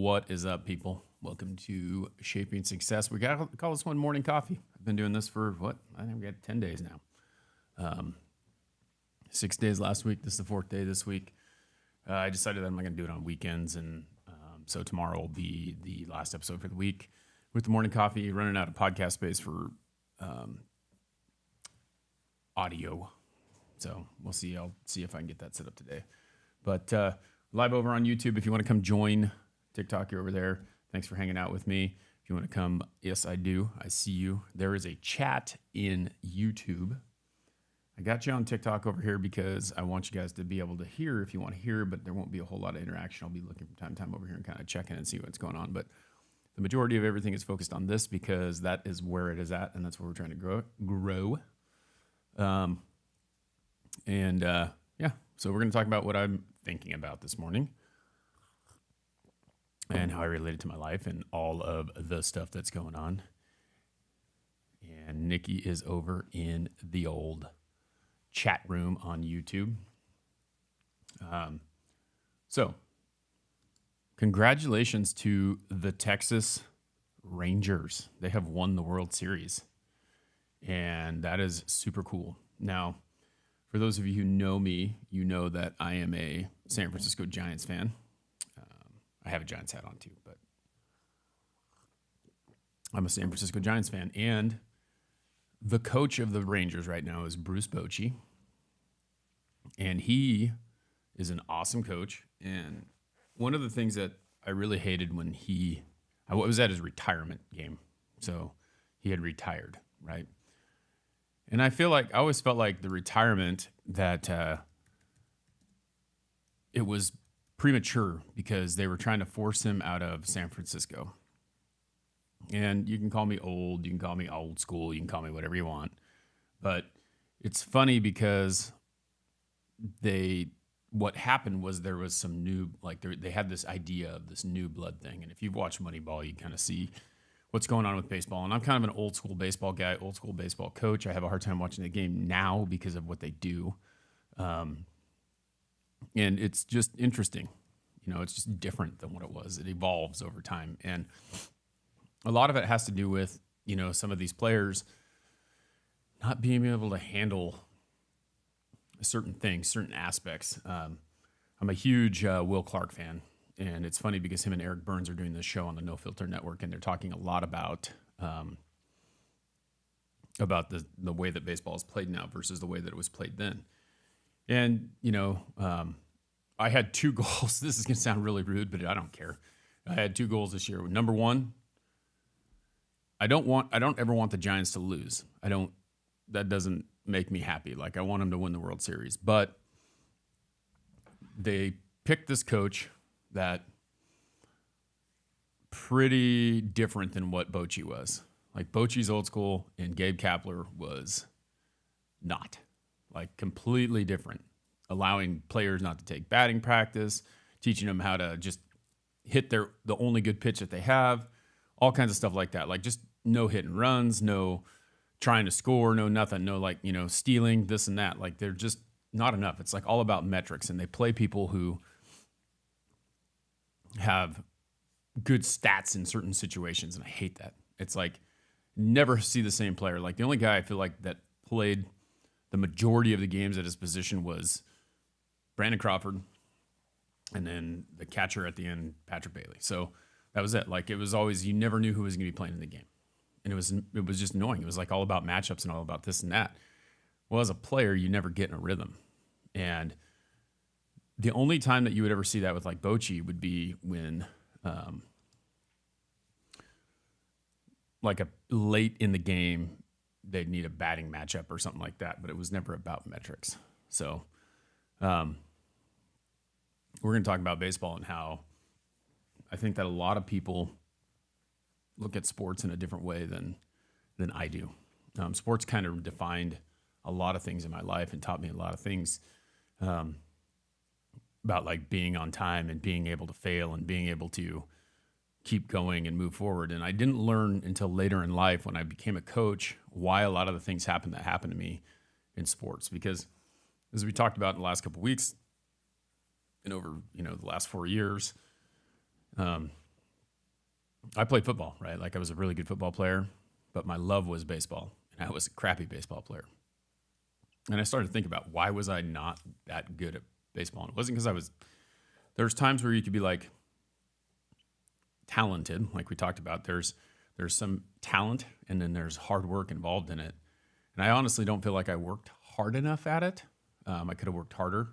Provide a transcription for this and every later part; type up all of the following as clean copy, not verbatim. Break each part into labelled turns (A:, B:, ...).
A: What is up, people? Welcome to Shaping Success. We got to call this one Morning Coffee. I've been doing this for I think we got 10 days now. 6 days last week. This is the fourth day this week. I decided that I'm not going to do it on weekends, and so tomorrow will be the last episode for the week with the Morning Coffee. Running out of podcast space for audio, so we'll see. I'll see if I can get that set up today. But live over on YouTube, if you want to come join. TikTok, you're over there. Thanks for hanging out with me. If you want to come, yes, I do. I see you. There is a chat in YouTube. I got you on TikTok over here because I want you guys to be able to hear if you want to hear, but there won't be a whole lot of interaction. I'll be looking from time to time over here and kind of checking and see what's going on. But the majority of everything is focused on this because that is where it is at, and that's where we're trying to grow. Yeah, so we're going to talk about what I'm thinking about this morning and how I relate it to my life and all of the stuff that's going on. And Nikki is over in the old chat room on YouTube. So congratulations to the Texas Rangers. They have won the World Series, and that is super cool. Now, for those of you who know me, you know that I am a San Francisco Giants fan. I have a Giants hat on too, but I'm a San Francisco Giants fan. And the coach of the Rangers right now is Bruce Bochy. And he is an awesome coach. And one of the things that I really hated when I was at his retirement game. So he had retired, right? And I always felt like the retirement that it was premature because they were trying to force him out of San Francisco. And you can call me old, you can call me old school, you can call me whatever you want. But it's funny because what happened was there was some new, they had this idea of this new blood thing. And if you've watched Moneyball, you kind of see what's going on with baseball. And I'm kind of an old school baseball guy, old school baseball coach. I have a hard time watching the game now because of what they do. And it's just interesting. It's just different than what it was. It evolves over time. And a lot of it has to do with, some of these players not being able to handle certain things, certain aspects. I'm a huge Will Clark fan. And it's funny because him and Eric Burns are doing this show on the No Filter Network, and they're talking a lot about the way that baseball is played now versus the way that it was played then. And, I had 2 goals. This is going to sound really rude, but I don't care. I had 2 goals this year. Number one, I don't ever want the Giants to lose. That doesn't make me happy. I want them to win the World Series, but they picked this coach that pretty different than what Bochy was. Bochy's old school and Gabe Kapler was not. Completely different. Allowing players not to take batting practice, teaching them how to just hit the only good pitch that they have, all kinds of stuff like that. Just no hit and runs, no trying to score, no nothing, no stealing, this and that. They're just not enough. It's all about metrics, and they play people who have good stats in certain situations, and I hate that. It's never see the same player. The only guy I feel that played the majority of the games at his position was Brandon Crawford, and then the catcher at the end, Patrick Bailey. So that was it. It was always, you never knew who was going to be playing in the game. And it was just annoying. It was all about matchups and all about this and that. Well, as a player, you never get in a rhythm. And the only time that you would ever see that with Bochy would be when a late in the game, they'd need a batting matchup or something like that, but it was never about metrics. So we're going to talk about baseball and how I think that a lot of people look at sports in a different way than I do. Sports kind of defined a lot of things in my life and taught me a lot of things about being on time and being able to fail and being able to keep going and move forward. And I didn't learn until later in life when I became a coach why a lot of the things that happened to me in sports. Because as we talked about in the last couple of weeks and over, the last 4 years, I played football, right? Like I was a really good football player, but my love was baseball, and I was a crappy baseball player. And I started to think about why was I not that good at baseball? And it wasn't because I was. There's times where you could be like talented, like we talked about. There's some talent, and then there's hard work involved in it. And I honestly don't feel like I worked hard enough at it. I could have worked harder.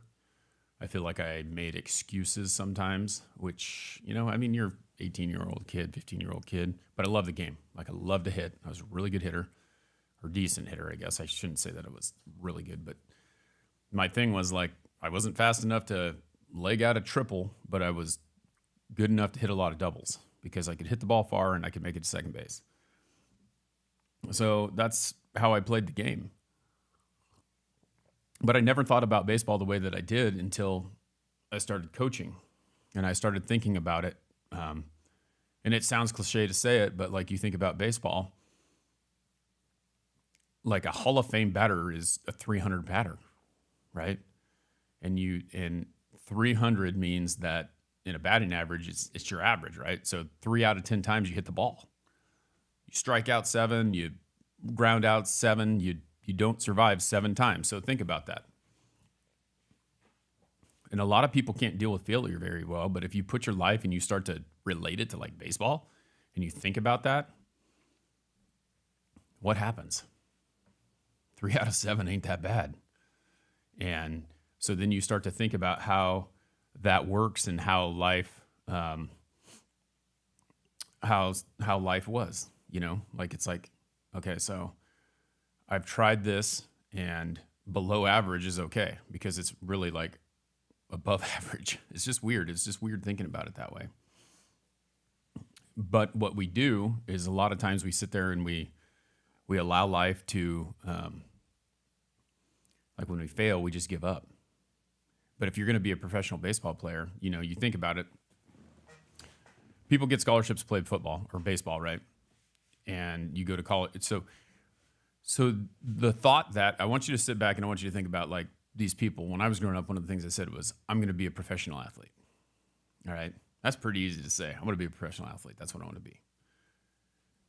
A: I feel like I made excuses sometimes, which, I mean, you're 18-year-old kid, 15-year-old kid, but I love the game. Like I love to hit. I was a really good hitter, or decent hitter, I guess. I shouldn't say that I was really good, but my thing was like I wasn't fast enough to leg out a triple, but I was good enough to hit a lot of doubles because I could hit the ball far and I could make it to second base. So that's how I played the game. But I never thought about baseball the way that I did until I started coaching and I started thinking about it. And it sounds cliche to say it, but like you think about baseball, like a Hall of Fame batter is a 300 batter, right? And 300 means that in a batting average, it's your average, right? So 3 out of 10 times you hit the ball. You strike out 7, you ground out 7, you don't survive 7 times. So think about that. And a lot of people can't deal with failure very well, but if you put your life and you start to relate it to like baseball and you think about that, what happens? 3 out of 7 ain't that bad. And so then you start to think about how that works and how life, how life was, like it's like, okay, so I've tried this and below average is okay because it's really like above average. It's just weird. It's just weird thinking about it that way. But what we do is a lot of times we sit there and we allow life to, like when we fail, we just give up. But if you're going to be a professional baseball player, you think about it. People get scholarships to play football or baseball, right? And you go to college. So the thought that I want you to sit back and I want you to think about like these people. When I was growing up, one of the things I said was, I'm going to be a professional athlete. All right. That's pretty easy to say. I'm going to be a professional athlete. That's what I want to be.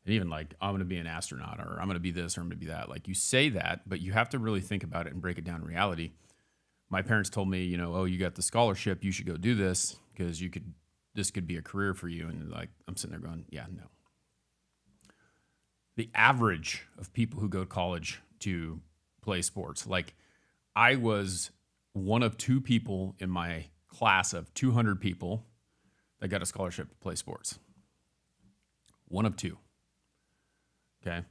A: And even like, I'm going to be an astronaut or I'm going to be this or I'm going to be that. Like you say that, but you have to really think about it and break it down in reality. My parents told me, oh, you got the scholarship. You should go do this because this could be a career for you. And like, I'm sitting there going, yeah, no. The average of people who go to college to play sports, like I was one of 2 people in my class of 200 people that got a scholarship to play sports. One of 2. Okay.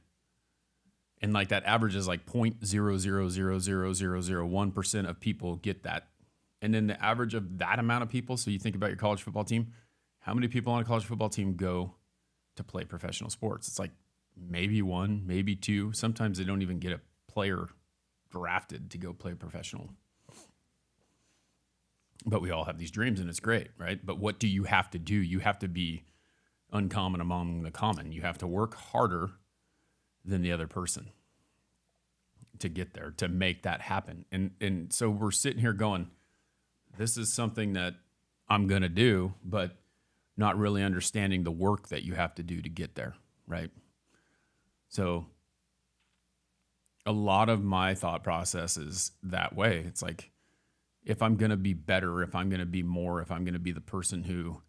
A: And like that average is like 0.0000001% of people get that. And then the average of that amount of people, so you think about your college football team, how many people on a college football team go to play professional sports? It's like maybe 1, maybe 2. Sometimes they don't even get a player drafted to go play professional. But we all have these dreams and it's great, right? But what do you have to do? You have to be uncommon among the common. You have to work harder than the other person to get there, to make that happen. And so we're sitting here going, this is something that I'm going to do, but not really understanding the work that you have to do to get there, right? So a lot of my thought process is that way. It's like, if I'm going to be better, if I'm going to be more, if I'm going to be the person who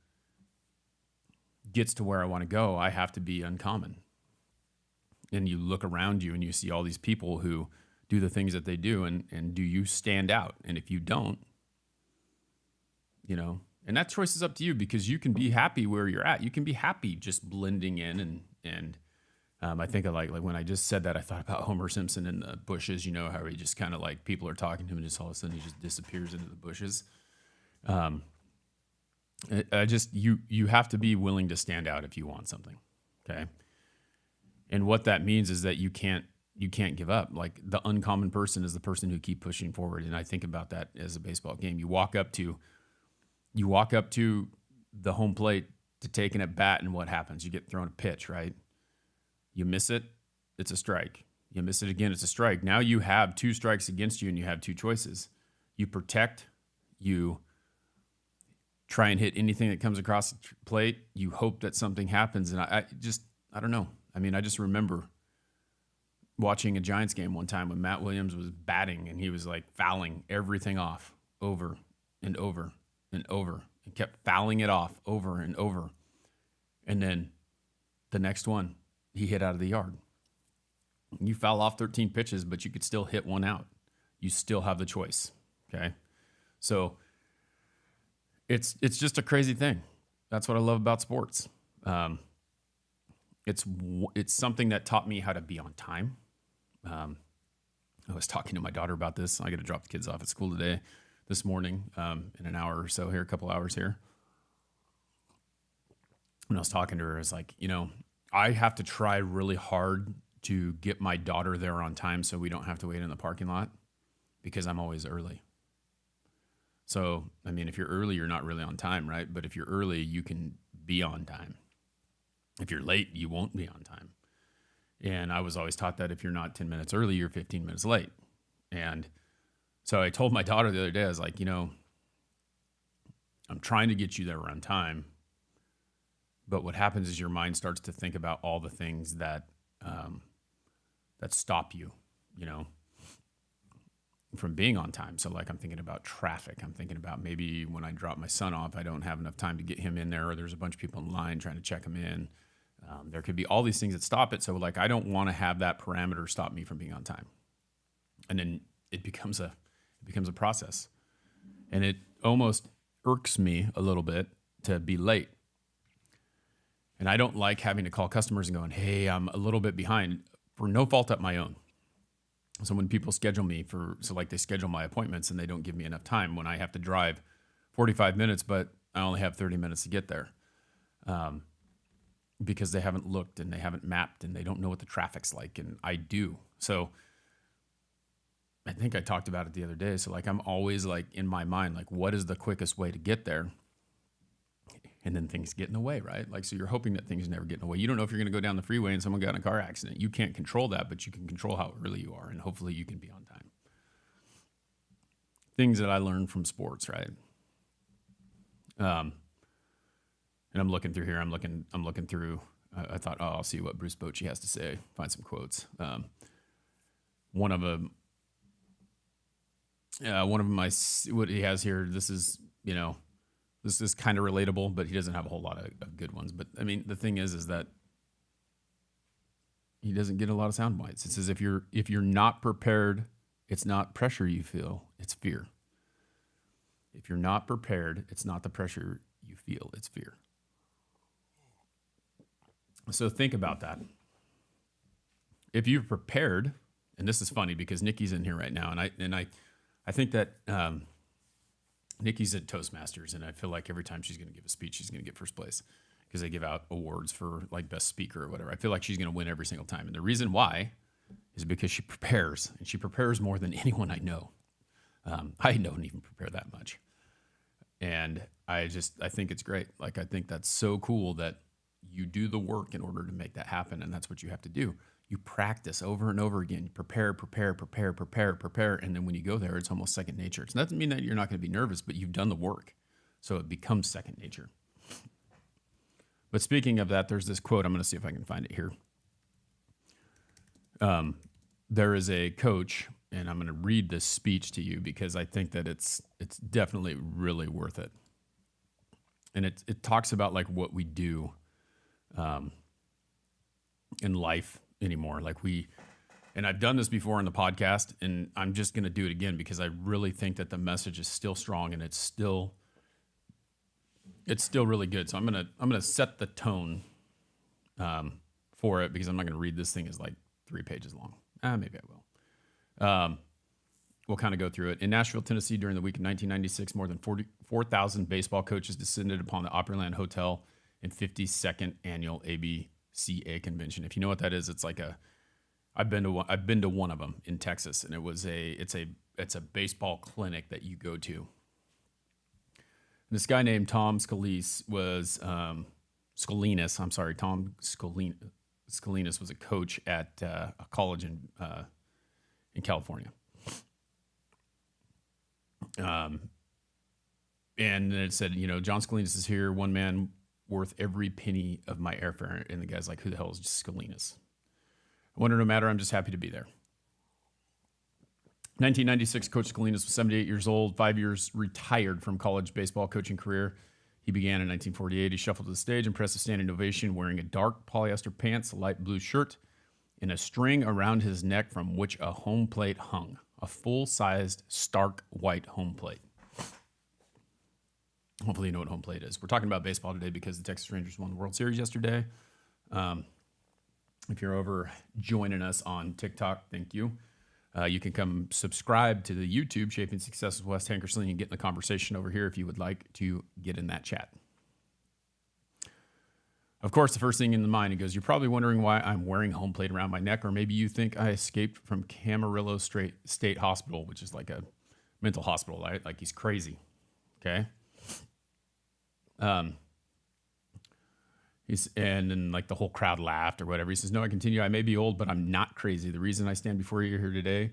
A: gets to where I want to go, I have to be uncommon. And you look around you and you see all these people who do the things that they do, and do you stand out? And if you don't, and that choice is up to you because you can be happy where you're at. You can be happy just blending in and I think I like when I just said that, I thought about Homer Simpson in the bushes, how he just kind of like people are talking to him and just all of a sudden he just disappears into the bushes. You have to be willing to stand out if you want something. Okay. And what that means is that you can't give up. Like the uncommon person is the person who keep pushing forward. And I think about that as a baseball game. You walk up to the home plate to take an at bat, and what happens? You get thrown a pitch, right? You miss it, it's a strike. You miss it again, it's a strike. Now you have 2 strikes against you and you have 2 choices. You protect, you try and hit anything that comes across the plate. You hope that something happens. And I don't know. I mean, I just remember watching a Giants game one time when Matt Williams was batting and he was like fouling everything off over and over and over and kept fouling it off over and over. And then the next one, he hit out of the yard. You foul off 13 pitches, but you could still hit one out. You still have the choice. Okay. So it's just a crazy thing. That's what I love about sports. It's something that taught me how to be on time. I was talking to my daughter about this. I got to drop the kids off at school this morning, in an hour or so here, a couple hours here. And I was talking to her, I was like, I have to try really hard to get my daughter there on time so we don't have to wait in the parking lot because I'm always early. So, I mean, if you're early, you're not really on time, right? But if you're early, you can be on time. If you're late, you won't be on time. And I was always taught that if you're not 10 minutes early, you're 15 minutes late. And so I told my daughter the other day, I was like, I'm trying to get you there on time. But what happens is your mind starts to think about all the things that stop you, from being on time. So like I'm thinking about traffic. I'm thinking about maybe when I drop my son off, I don't have enough time to get him in there, or there's a bunch of people in line trying to check him in. There could be all these things that stop it. So like I don't want to have that parameter stop me from being on time. And then it becomes a process. And it almost irks me a little bit to be late. And I don't like having to call customers and going, hey, I'm a little bit behind for no fault of my own. So when people schedule me they schedule my appointments and they don't give me enough time when I have to drive 45 minutes, but I only have 30 minutes to get there. Because they haven't looked and they haven't mapped and they don't know what the traffic's like, and I do. So I think I talked about it the other day. So like I'm always like in my mind, like what is the quickest way to get there? And then things get in the way, right? Like, so you're hoping that things never get in the way. You don't know if you're going to go down the freeway and someone got in a car accident. You can't control that, but you can control how early you are, and hopefully you can be on time. Things that I learned from sports, right? And I'm looking through here. I'm looking through. I thought, I'll see what Bruce Bochy has to say. Find some quotes. One of them, what he has here. This is kind of relatable, but he doesn't have a whole lot of good ones. But I mean, the thing is that he doesn't get a lot of sound bites. It says if you're not prepared, it's not pressure you feel, it's fear. If you're not prepared, it's not the pressure you feel, it's fear. So think about that. If you're prepared, and this is funny because Nikki's in here right now, and I think that Nikki's at Toastmasters, and I feel like every time she's going to give a speech, she's going to get first place because they give out awards for like best speaker or whatever. I feel like she's going to win every single time, and the reason why is because she prepares, and she prepares more than anyone I know. I don't even prepare that much, and I think it's great. Like I think that's so cool that you do the work in order to make that happen, and that's what you have to do. You practice over and over again. You prepare, and then when you go there, it's almost second nature. It doesn't mean that you're not going to be nervous, but you've done the work, so it becomes second nature. But speaking of that, there's this quote. I'm going to see if I can find it here. There is a coach, and I'm going to read this speech to you because I think that it's definitely really worth it. And it talks about like what we do in life anymore. And I've done this before on the podcast, and I'm just going to do it again because I really think that the message is still strong and it's still really good. So I'm going to set the tone for it because I'm not going to read this thing as like 3 pages long. Maybe I will. We'll kind of go through it. In Nashville, Tennessee, during the week of 1996, more than 44,000 baseball coaches descended upon the Opryland Hotel in 52nd annual ABCA convention. If you know what that is, it's like I've been to one of them in Texas, and it's a baseball clinic that you go to. And this guy named Tom Scalise was Tom Scalinas was a coach at a college in California. And then it said, John Scalinas is here, one man worth every penny of my airfare. And the guy's like, who the hell is Scalinas? I wonder, no matter, I'm just happy to be there. 1996, Coach Scalinas was 78 years old, 5 years retired from college baseball coaching career. He began in 1948. He shuffled to the stage, impressive standing ovation, wearing a dark polyester pants, a light blue shirt, and a string around his neck from which a home plate hung, a full-sized, stark white home plate. Hopefully you know what home plate is. We're talking about baseball today because the Texas Rangers won the World Series yesterday. If you're over joining us on TikTok, thank you. You can come subscribe to the YouTube Shaping Success with Wes Tankersley and get in the conversation over here if you would like to get in that chat. Of course, the first thing in the mind, he goes, you're probably wondering why I'm wearing home plate around my neck, or maybe you think I escaped from Camarillo State Hospital, which is like a mental hospital, right? Like he's crazy, okay? And then like the whole crowd laughed or whatever. He says, no, I continue. I may be old, but I'm not crazy. The reason I stand before you here today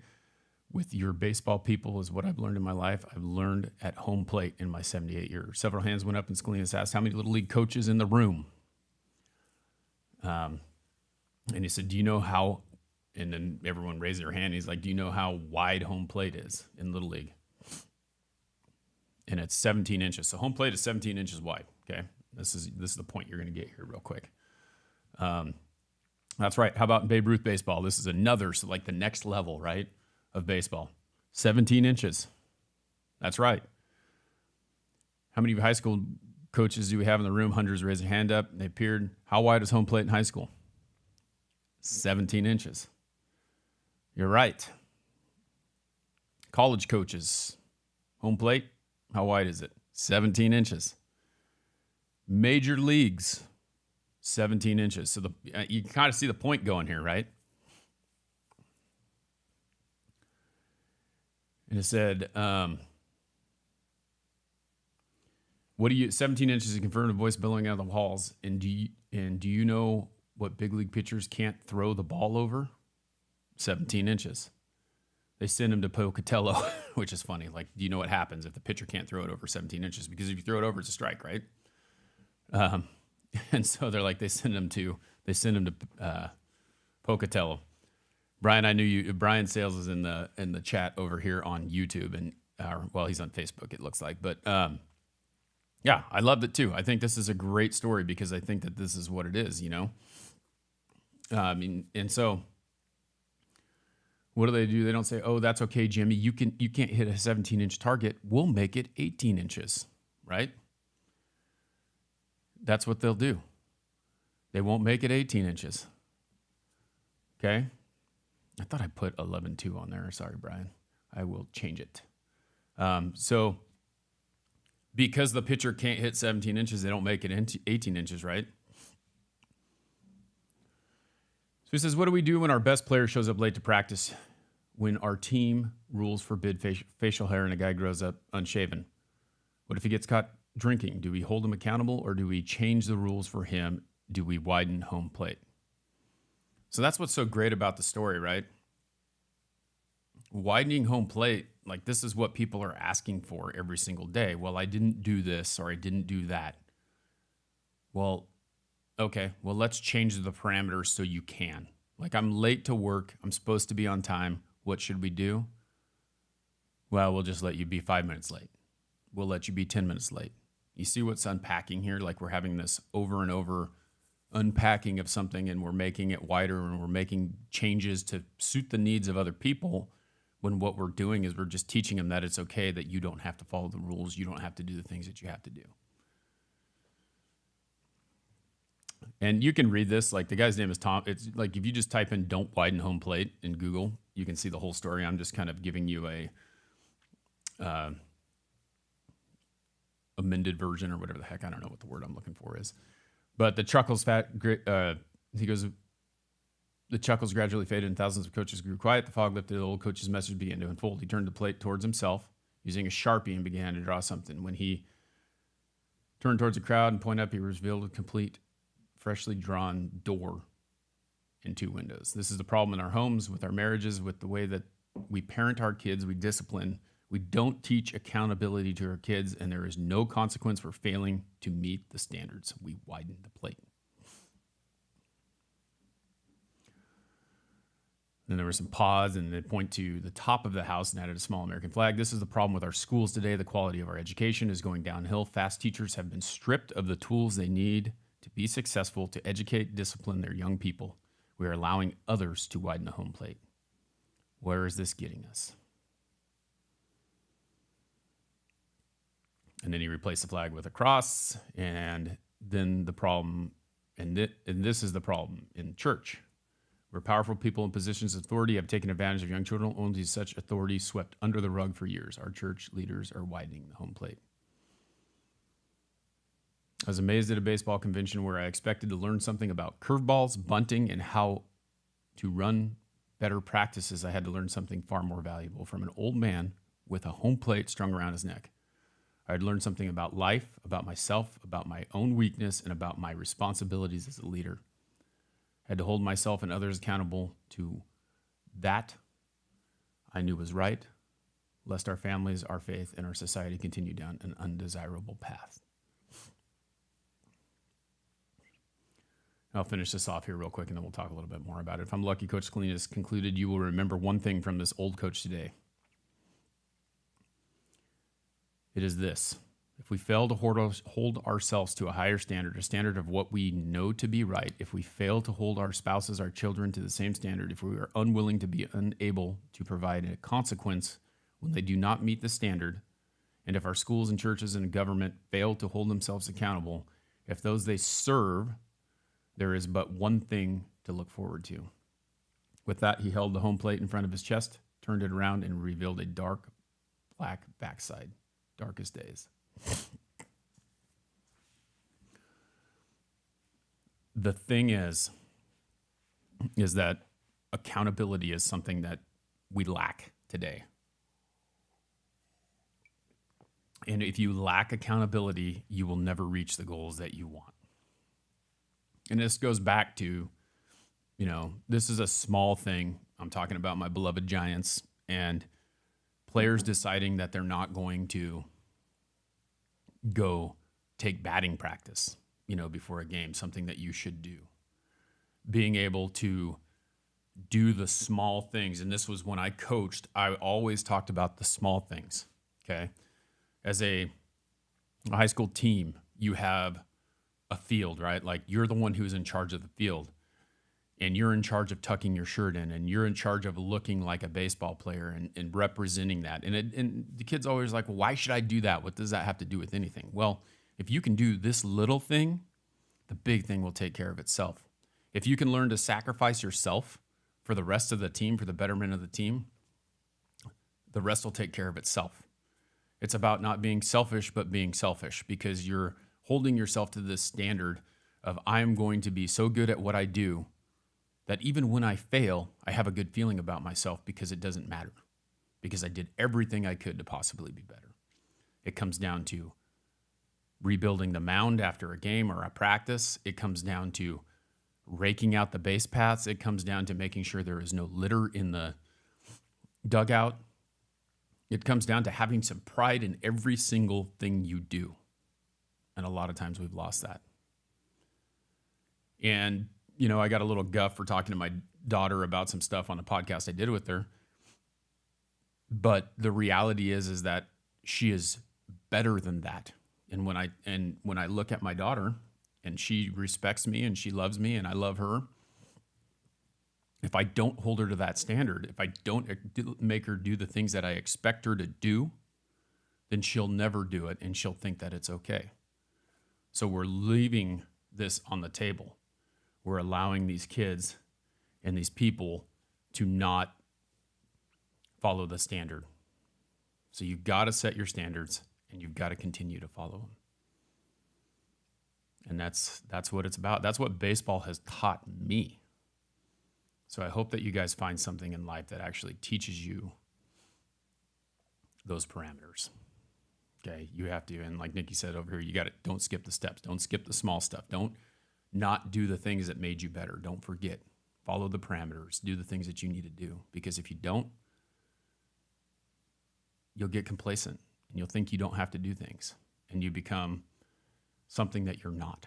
A: with your baseball people is what I've learned in my life. I've learned at home plate in my 78 years. Several hands went up and Scalinas asked, how many Little League coaches in the room? And he said, do you know how, and then everyone raised their hand. He's like, do you know how wide home plate is in Little League? And it's 17 inches. So home plate is 17 inches wide, okay? This is the point you're going to get here real quick. That's right. How about Babe Ruth baseball? This is another, so like the next level, right, of baseball. 17 inches. That's right. How many high school coaches do we have in the room? Hundreds raised a hand up. They appeared. How wide is home plate in high school? 17 inches. You're right. College coaches, home plate, how wide is it? 17 inches. Major leagues, 17 inches. So you can kind of see the point going here, right? And it said, 17 inches is confirmed a voice billowing out of the halls. And do you know what big league pitchers can't throw the ball over? 17 inches. They send him to Pocatello, which is funny. Like, do you know what happens if the pitcher can't throw it over 17 inches? Because if you throw it over, it's a strike, right? And so they're like, they send him to Pocatello. Brian, I knew you. Brian Sales is in the chat over here on YouTube, and he's on Facebook, it looks like. But yeah, I loved it too. I think this is a great story because I think that this is what it is, and so what do? They don't say, "Oh, that's okay, Jimmy. You can't hit a 17-inch target. We'll make it 18 inches," right? That's what they'll do. They won't make it 18 inches. Okay? I thought I put 11.2 on there. Sorry, Brian. I will change it. So because the pitcher can't hit 17 inches, they don't make it 18 inches, right? So he says, what do we do when our best player shows up late to practice, when our team rules forbid facial hair and a guy grows up unshaven? What if he gets caught drinking? Do we hold him accountable, or do we change the rules for him? Do we widen home plate? So that's what's so great about the story, right? Widening home plate, like this is what people are asking for every single day. Well, I didn't do this or I didn't do that. Well, okay, well, let's change the parameters so you can. Like I'm late to work. I'm supposed to be on time. What should we do? Well, we'll just let you be 5 minutes late. We'll let you be 10 minutes late. You see what's unpacking here? Like we're having this over and over unpacking of something, and we're making it wider, and we're making changes to suit the needs of other people, when what we're doing is we're just teaching them that it's okay, that you don't have to follow the rules. You don't have to do the things that you have to do. And you can read this. Like the guy's name is Tom. It's like if you just type in "don't widen home plate" in Google, you can see the whole story. I'm just kind of giving you a amended version or whatever the heck. I don't know what the word I'm looking for is. But the chuckles he goes, the chuckles gradually faded and thousands of coaches grew quiet. The fog lifted. The old coach's message began to unfold. He turned the plate towards himself using a Sharpie and began to draw something. When he turned towards the crowd and pointed up, he revealed a complete, freshly drawn door and 2 windows. This is the problem in our homes, with our marriages, with the way that we parent our kids, we discipline. We don't teach accountability to our kids, and there is no consequence for failing to meet the standards. We widen the plate. Then there was some pause, and they point to the top of the house and added a small American flag. This is the problem with our schools today. The quality of our education is going downhill. Fast teachers have been stripped of the tools they need to be successful, to educate, discipline their young people. We are allowing others to widen the home plate. Where is this getting us? And then he replaced the flag with a cross. And then the problem, and this is the problem in church, where powerful people in positions of authority have taken advantage of young children, only such authority swept under the rug for years. Our church leaders are widening the home plate. I was amazed at a baseball convention where I expected to learn something about curveballs, bunting, and how to run better practices. I had to learn something far more valuable from an old man with a home plate strung around his neck. I had learned something about life, about myself, about my own weakness, and about my responsibilities as a leader. I had to hold myself and others accountable to that I knew was right, lest our families, our faith, and our society continue down an undesirable path. I'll finish this off here real quick, and then we'll talk a little bit more about it. If I'm lucky, Coach Scalini has concluded, you will remember one thing from this old coach today. It is this: if we fail to hold ourselves to a higher standard, a standard of what we know to be right, if we fail to hold our spouses, our children to the same standard, if we are unwilling to be unable to provide a consequence when they do not meet the standard, and if our schools and churches and government fail to hold themselves accountable, if those they serve, there is but one thing to look forward to. With that, he held the home plate in front of his chest, turned it around, and revealed a dark black backside. Darkest days. The thing is that accountability is something that we lack today. And if you lack accountability, you will never reach the goals that you want. And this goes back to, this is a small thing. I'm talking about my beloved Giants and players deciding that they're not going to go take batting practice, before a game, something that you should do. Being able to do the small things. And this was when I coached, I always talked about the small things, okay? As a high school team, you have a field, right? Like you're the one who's in charge of the field, and you're in charge of tucking your shirt in, and you're in charge of looking like a baseball player and representing that. And the kid's always like, well, why should I do that? What does that have to do with anything? Well, if you can do this little thing, the big thing will take care of itself. If you can learn to sacrifice yourself for the rest of the team, for the betterment of the team, the rest will take care of itself. It's about not being selfish, but being selfish, because you're holding yourself to this standard of I am going to be so good at what I do that even when I fail, I have a good feeling about myself because it doesn't matter, because I did everything I could to possibly be better. It comes down to rebuilding the mound after a game or a practice. It comes down to raking out the base paths. It comes down to making sure there is no litter in the dugout. It comes down to having some pride in every single thing you do. And a lot of times we've lost that. And, I got a little guff for talking to my daughter about some stuff on a podcast I did with her. But the reality is that she is better than that. And when I look at my daughter and she respects me and she loves me and I love her, if I don't hold her to that standard, if I don't make her do the things that I expect her to do, then she'll never do it and she'll think that it's okay. So we're leaving this on the table. We're allowing these kids and these people to not follow the standard. So you've got to set your standards and you've got to continue to follow them. And that's what it's about. That's what baseball has taught me. So I hope that you guys find something in life that actually teaches you those parameters. Okay, you have to, and like Nikki said over here, you got to, don't skip the steps. Don't skip the small stuff. Don't not do the things that made you better. Don't forget. Follow the parameters. Do the things that you need to do. Because if you don't, you'll get complacent and you'll think you don't have to do things and you become something that you're not.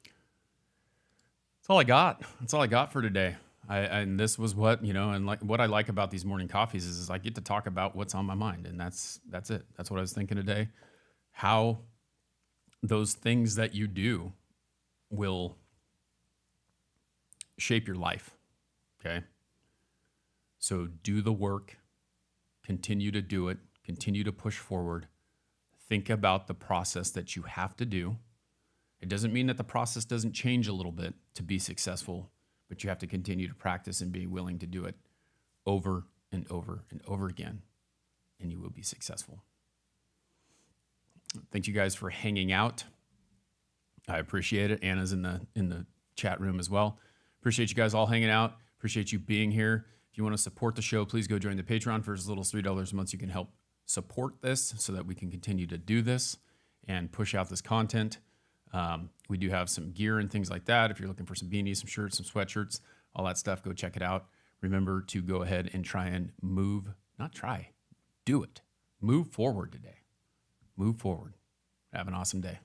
A: That's all I got. That's all I got for today. And this was what, and like what I like about these morning coffees is I get to talk about what's on my mind. And that's it. That's what I was thinking today. How those things that you do will shape your life. Okay. So do the work, continue to do it, continue to push forward. Think about the process that you have to do. It doesn't mean that the process doesn't change a little bit to be successful, but you have to continue to practice and be willing to do it over and over and over again, and you will be successful. Thank you guys for hanging out. I appreciate it. Anna's in the chat room as well. Appreciate you guys all hanging out. Appreciate you being here. If you want to support the show, please go join the Patreon. For as little as $3 a month, you can help support this so that we can continue to do this and push out this content. We do have some gear and things like that. If you're looking for some beanies, some shirts, some sweatshirts, all that stuff, go check it out. Remember to go ahead and do it. Move forward today. Move forward. Have an awesome day.